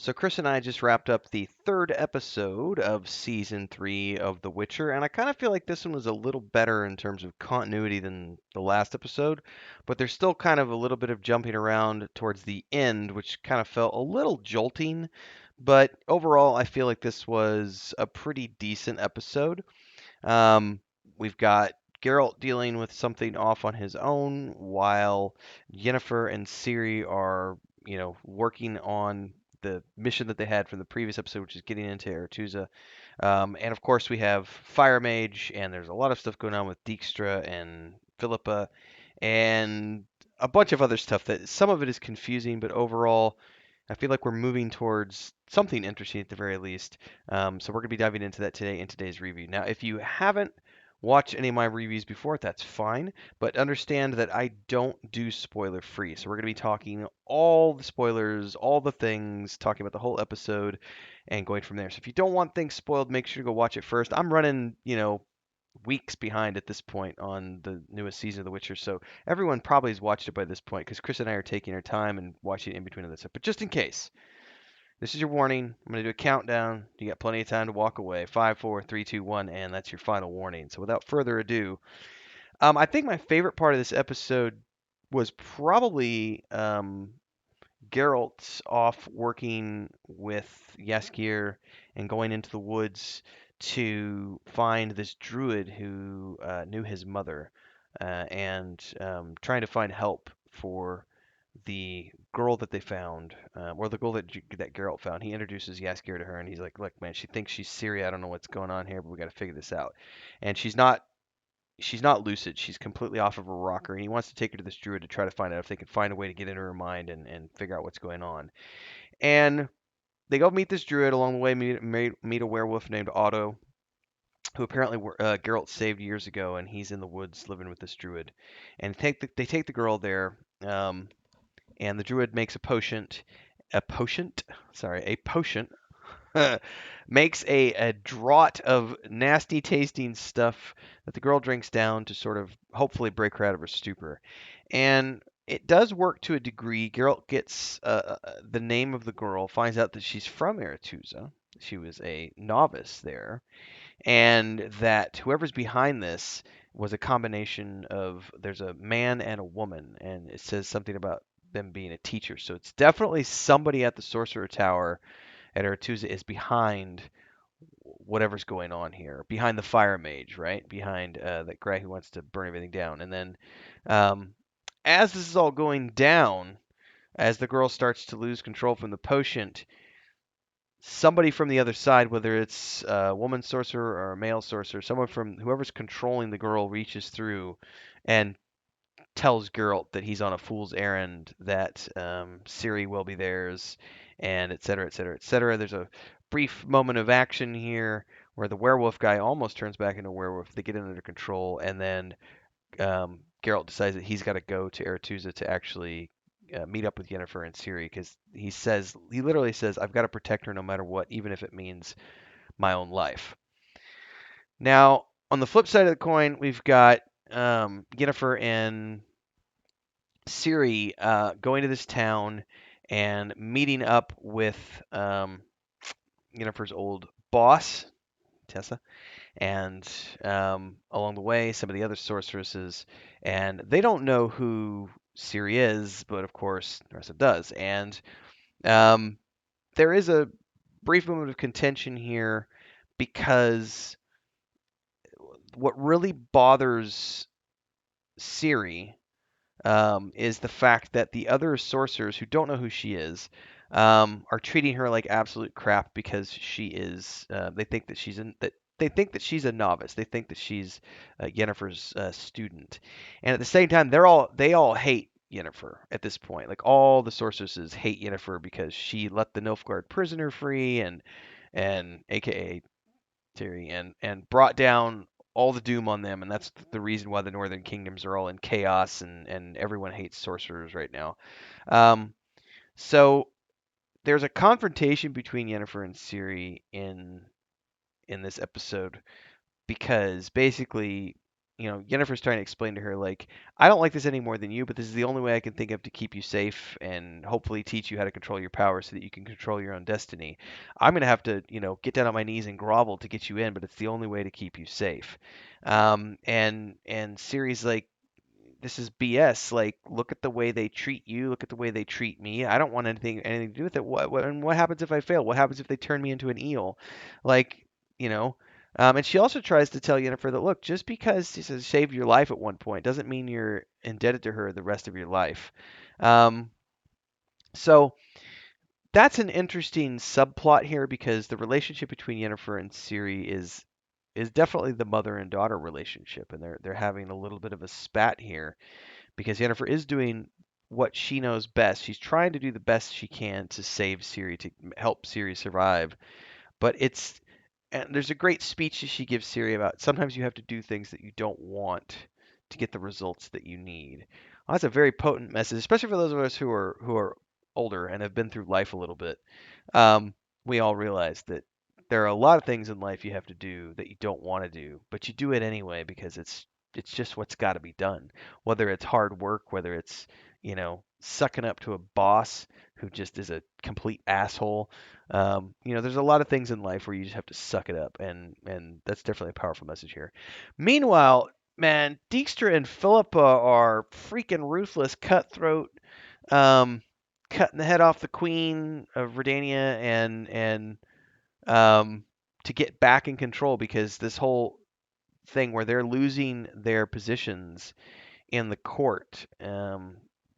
So Chris and I just wrapped up the third episode of season 3 of The Witcher, and I kind of feel like this one was a little better in terms of continuity than the last episode, but there's still kind of a little bit of jumping around towards the end, which kind of felt a little jolting. But overall, I feel like this was a pretty decent episode. Um, we've got Geralt dealing with something off on his own, while Yennefer and Ciri are, working on the mission that they had from the previous episode, which is getting into Aretuza. And of course, we have Fire Mage, and there's a lot of stuff going on with Dijkstra and Philippa, and a bunch of other stuff that some of it is confusing, but overall, I feel like we're moving towards something interesting at the very least. So we're going to be diving into that today in today's review. Now, if you haven't watched any of my reviews before, that's fine, but understand that I don't do spoiler free. So we're going to be talking all the spoilers, all the things, talking about the whole episode and going from there. So if you don't want things spoiled, make sure to go watch it first. I'm running, weeks behind at this point on the newest season of The Witcher, so everyone probably has watched it by this point because Chris and I are taking our time and watching it in between other stuff. But just in case, this is your warning. I'm going to do a countdown. You got plenty of time to walk away. 5, 4, 3, 2, 1, and that's your final warning. So without further ado, I think my favorite part of this episode was probably Geralt's off working with Jaskier and going into the woods to find this druid who knew his mother and trying to find help for the girl that they found, or the girl that Geralt found. He introduces Jaskier to her, and he's like, "Look, man, she thinks she's Ciri. I don't know what's going on here, but we got to figure this out." And she's not lucid. She's completely off of her rocker, and he wants to take her to this druid to try to find out if they can find a way to get into her mind and figure out what's going on. And they go meet this druid along the way, meet a werewolf named Otto, who apparently Geralt saved years ago, and he's in the woods living with this druid. And they take the girl there, and the druid makes a potion makes a draught of nasty tasting stuff that the girl drinks down to sort of hopefully break her out of her stupor. And it does work to a degree. Geralt gets the name of the girl, finds out that she's from Aretuza. She was a novice there, and that whoever's behind this was a combination of there's a man and a woman, and it says something about them being a teacher. So it's definitely somebody at the Sorcerer Tower at Aretuza is behind whatever's going on here, behind the fire mage, right? Behind that guy who wants to burn everything down. And then um, as this is all going down, as the girl starts to lose control from the potion, somebody from the other side, whether it's a woman sorcerer or a male sorcerer, someone from whoever's controlling the girl reaches through and tells Geralt that he's on a fool's errand, that Ciri will be theirs, and et cetera, et cetera, et cetera. There's a brief moment of action here where the werewolf guy almost turns back into a werewolf. They get it under control, and then Geralt decides that he's got to go to Aretuza to actually meet up with Yennefer and Ciri because he literally says, I've got to protect her no matter what, even if it means my own life. Now, on the flip side of the coin, we've got Yennefer and Ciri going to this town and meeting up with Yennefer's old boss, Tessa, and along the way, some of the other sorceresses, and they don't know who Ciri is, but of course, Narissa does. And um, there is a brief moment of contention here because what really bothers Ciri is the fact that the other sorcerers who don't know who she is are treating her like absolute crap because she is. They think that she's a novice. They think that she's Yennefer's student, and at the same time, they all hate Yennefer at this point. Like all the sorceresses hate Yennefer because she let the Nilfgaard prisoner free and AKA Terry, and brought down all the doom on them, and that's the reason why the northern kingdoms are all in chaos and everyone hates sorcerers right now. Um, so there's a confrontation between Yennefer and Ciri in this episode because basically Yennefer's trying to explain to her, like, I don't like this any more than you, but this is the only way I can think of to keep you safe and hopefully teach you how to control your power so that you can control your own destiny. I'm gonna have to, get down on my knees and grovel to get you in, but it's the only way to keep you safe. And Ciri's like, this is BS. Like, look at the way they treat you. Look at the way they treat me. I don't want anything to do with it. And what happens if I fail? What happens if they turn me into an eel? Like, you know. And she also tries to tell Yennefer that, look, just because she says saved your life at one point doesn't mean you're indebted to her the rest of your life. Um, so that's an interesting subplot here because the relationship between Yennefer and Ciri is definitely the mother and daughter relationship, and they're having a little bit of a spat here because Yennefer is doing what she knows best. She's trying to do the best she can to save Ciri, to help Ciri survive. But and there's a great speech that she gives Ciri about sometimes you have to do things that you don't want to get the results that you need. Well, that's a very potent message, especially for those of us who are older and have been through life a little bit. We all realize that there are a lot of things in life you have to do that you don't want to do, but you do it anyway because it's just what's got to be done. Whether it's hard work, whether it's sucking up to a boss who just is a complete asshole. There's a lot of things in life where you just have to suck it up, and that's definitely a powerful message here. Meanwhile, man, Dijkstra and Philippa are freaking ruthless, cutthroat, um, cutting the head off the Queen of Redania and um, to get back in control because this whole thing where they're losing their positions in the court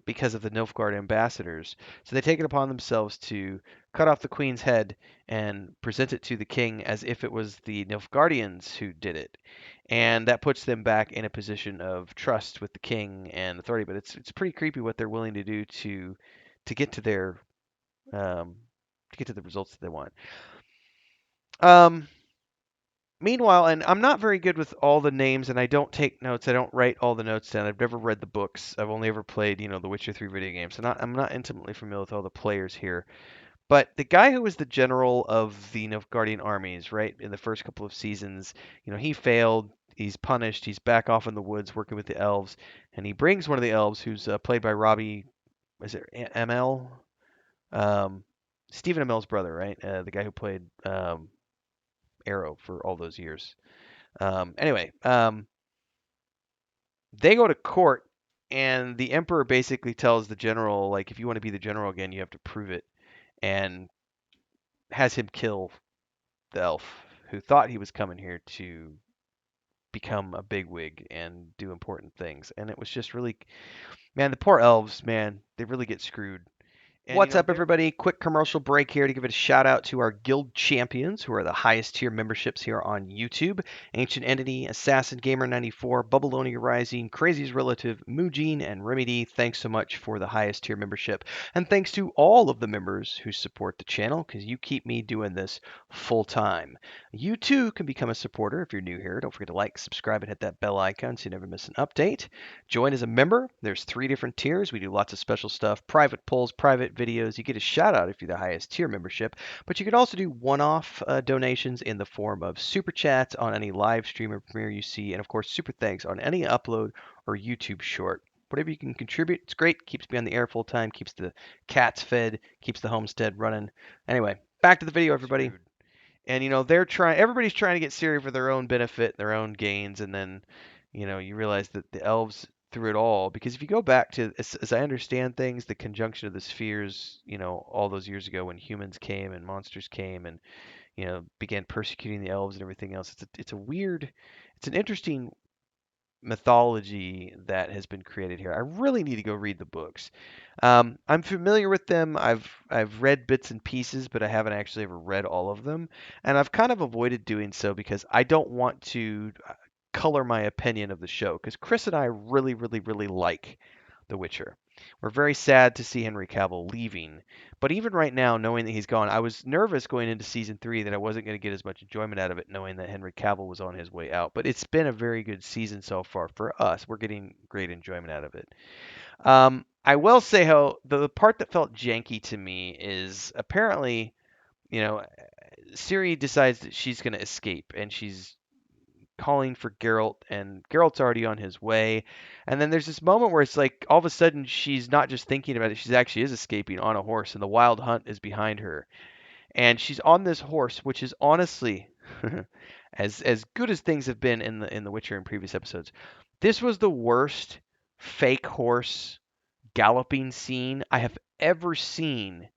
because of the Nilfgaard ambassadors. So they take it upon themselves to cut off the queen's head and present it to the king as if it was the Nilfgaardians who did it. And that puts them back in a position of trust with the king and authority. But it's pretty creepy what they're willing to do to get to their um, to get to the results that they want. Um, Meanwhile, and I'm not very good with all the names, and I don't take notes. I don't write all the notes down. I've never read the books. I've only ever played, the Witcher 3 video games. So I'm not intimately familiar with all the players here. But the guy who was the general of the Nilfgaardian armies, right, in the first couple of seasons, he failed. He's punished. He's back off in the woods working with the elves, and he brings one of the elves, who's played by Robbie. Is it ML? Um, Stephen Amell's brother, right? The guy who played Arrow for all those years. Anyway, they go to court, and the emperor basically tells the general, like, if you want to be the general again, you have to prove it, and has him kill the elf who thought he was coming here to become a bigwig and do important things. And it was just really, man, the poor elves, man, they really get screwed. And What's up, they're everybody? Quick commercial break here to give it a shout out to our guild champions, who are the highest tier memberships here on YouTube: Ancient Entity, Assassin Gamer 94, Bubalonia Rising, Crazy's Relative, Mujin, and Remedy. Thanks so much for the highest tier membership. And thanks to all of the members who support the channel, because you keep me doing this full time. You too can become a supporter if you're new here. Don't forget to like, subscribe, and hit that bell icon so you never miss an update. Join as a member. There's 3 different tiers. We do lots of special stuff, private polls, private videos. You get a shout out if you're the highest tier membership, but you can also do one-off donations in the form of super chats on any live stream or premiere you see, and of course super thanks on any upload or YouTube short. Whatever you can contribute, it's great. Keeps me on the air full time, keeps the cats fed, keeps the homestead running. Anyway, back to the video, everybody. screwed. And everybody's trying to get Ciri for their own benefit, their own gains, and then you realize that the elves through it all. Because if you go back to, as I understand things, the conjunction of the spheres, all those years ago when humans came and monsters came and began persecuting the elves and everything else. It's an interesting mythology that has been created here. I really need to go read the books. I'm familiar with them. I've read bits and pieces, but I haven't actually ever read all of them, and I've kind of avoided doing so because I don't want to color my opinion of the show. Because Chris and I really, really, really like The Witcher. We're very sad to see Henry Cavill leaving, but even right now, knowing that he's gone, I was nervous going into season 3 that I wasn't going to get as much enjoyment out of it, knowing that Henry Cavill was on his way out. But it's been a very good season so far for us. We're getting great enjoyment out of it. I will say how the part that felt janky to me is apparently, you know, Ciri decides that she's going to escape, and she's calling for Geralt, and Geralt's already on his way. And then there's this moment where it's like all of a sudden she's not just thinking about it, she's actually is escaping on a horse, and the Wild Hunt is behind her. And she's on this horse, which is honestly as good as things have been in the Witcher in previous episodes. This was the worst fake horse galloping scene I have ever seen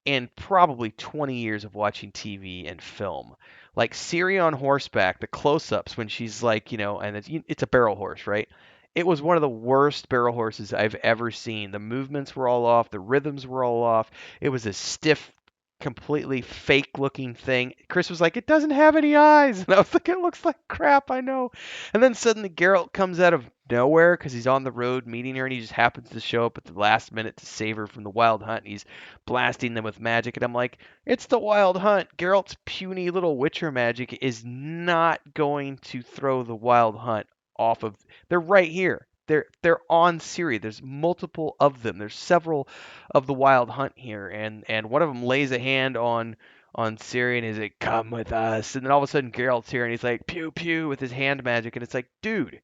in probably 20 years of watching TV and film. Like Ciri on horseback, the close-ups when she's like, and it's a barrel horse, right? It was one of the worst barrel horses I've ever seen. The movements were all off, the rhythms were all off. It was a stiff, completely fake-looking thing. Chris was like, "It doesn't have any eyes," and I was like, "It looks like crap, I know." And then suddenly Geralt comes out of nowhere because he's on the road meeting her, and he just happens to show up at the last minute to save her from the Wild Hunt. And he's blasting them with magic, and I'm like, it's the Wild Hunt. Geralt's puny little Witcher magic is not going to throw the Wild Hunt off of. They're right here. They're on Ciri. There's multiple of them. There's several of the Wild Hunt here, and one of them lays a hand on Ciri and he's like, "Come with us." And then all of a sudden Geralt's here and he's like, "Pew pew" with his hand magic, and it's like, dude,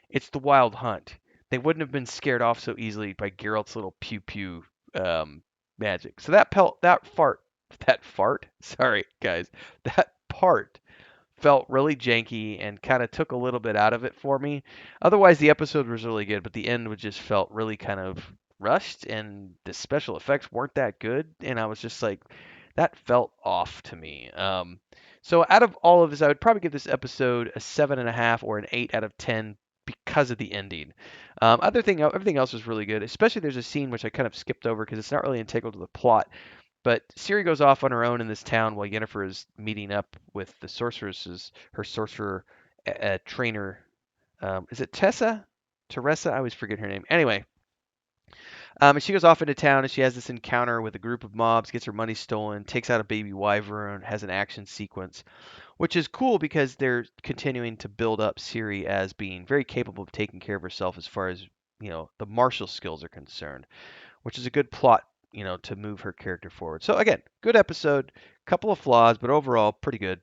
it's the Wild Hunt. They wouldn't have been scared off so easily by Geralt's little pew pew um, magic. So that fart. Sorry, guys, that part felt really janky and kind of took a little bit out of it for me. Otherwise, the episode was really good, but the end was just felt really kind of rushed, and the special effects weren't that good. And I was just like, that felt off to me. So out of all of this, I would probably give this episode a 7.5 or an 8 out of 10 because of the ending. Everything else was really good. Especially there's a scene which I kind of skipped over because it's not really integral to the plot. But Ciri goes off on her own in this town while Yennefer is meeting up with the sorceresses, her sorcerer trainer. Is it Tessa? Teresa? I always forget her name. Anyway, and she goes off into town and she has this encounter with a group of mobs, gets her money stolen, takes out a baby wyvern, has an action sequence, which is cool because they're continuing to build up Ciri as being very capable of taking care of herself as far as the martial skills are concerned, which is a good plot, to move her character forward. So again, good episode, couple of flaws, but overall pretty good.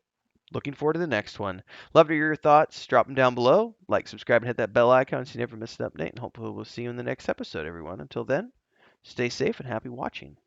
Looking forward to the next one. Love to hear your thoughts. Drop them down below. Like, subscribe, and hit that bell icon so you never miss an update. And hopefully we'll see you in the next episode, everyone. Until then, stay safe and happy watching.